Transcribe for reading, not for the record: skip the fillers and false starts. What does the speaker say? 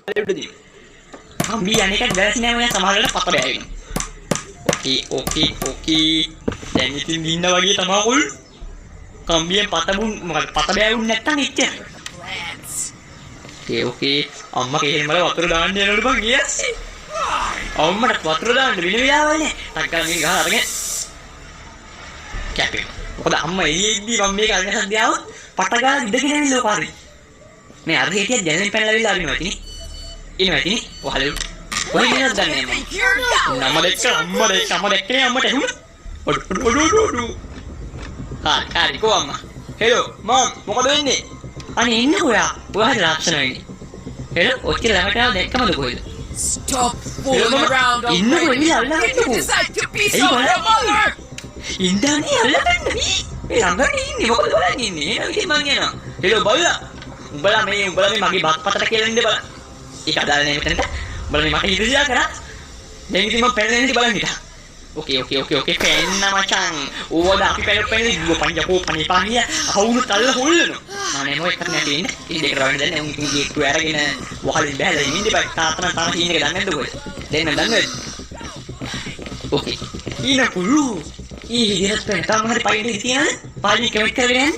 උඩදී. කම්බි අනේක දැස් නෑ මම සමහරවල්ට පත බෑවෙනවා. ඕකේ. දැන් ඉතින් දින්න වගේ තමයි උල්. කම්බියෙන් මොකද පත බෑවුන් නැත්තම් එච්චර. ඕකේ. අම්මා කේල් මල වතුර දාන්න යනවලු බං ගියස්සේ. අම්මට වතුර දාන්න වෙන වෙලාවල් නෑ. ටක්කා මේ ගහ අරගෙන කැපේ. මොකද අම්මා එළියෙද්දි මම මේක අරගෙන සද්දියාව පට ගාලා ඉඳගෙන ඉන්නේ ලෝකාරි. මේ අර හිටිය දැනෙන් පැනලාවිලා අරිනවා ඇතිනේ. ඉන්නවා ඇතිනේ. ඔහලු. කොහෙද යනවද දන්නේ මම. නම දැක්ක අම්මා දැක්කේ අම්මට ඇහුණා. ඔඩ. හරි කෝ අම්මා. හෙලෝ මම මොකද වෙන්නේ? අනේ ඉන්න ඔයා. ඔයා හරි ලක්ෂණ වෙන්නේ. හෙලෝ ඔච්චර ළඟට ආව දැක්කමද කොහෙද? Stop fooling around already. Decide to be so mother. ඉන්දානේ අල්ලගන්න. ඒ ළඟට ඉන්නේ මොකද බලන්නේ ඉන්නේ? ඉතින් මං යනවා. හෙලෝ බල්ලා. උඹලා මේ මගේ බත්පතට කියලා ඉන්න බලන්න. ඒක අදාළ නෑ මෙතනට. උඹලා මේ මට ඉදිරියා කරා. දැන් ඉතින් මම පැනලා ඉඳි බලන්න හිටා. ඕකේ පෙන්න මචං. ඕවද අපි පැන ඉදුව පංජකෝ පණිපාහිය අවුරු තල්ල හොල්ලනවා. මම නෝ එකක් නැති ඉන්න. ඉතින් දෙක රවන්න දැන් උන් ගේට්ටු අරගෙන වහලින් බහැලා ඉන්න ඉඳි තාත්තන තාම සීන් එක දන්නේ නැද්ද කොහෙද? දන්නේ. ඕකේ. ඊන කුළු. ඊ විදිහට තමයි හරි පයින් තියන. පාලි කැමති කරගෙන යන්නේ.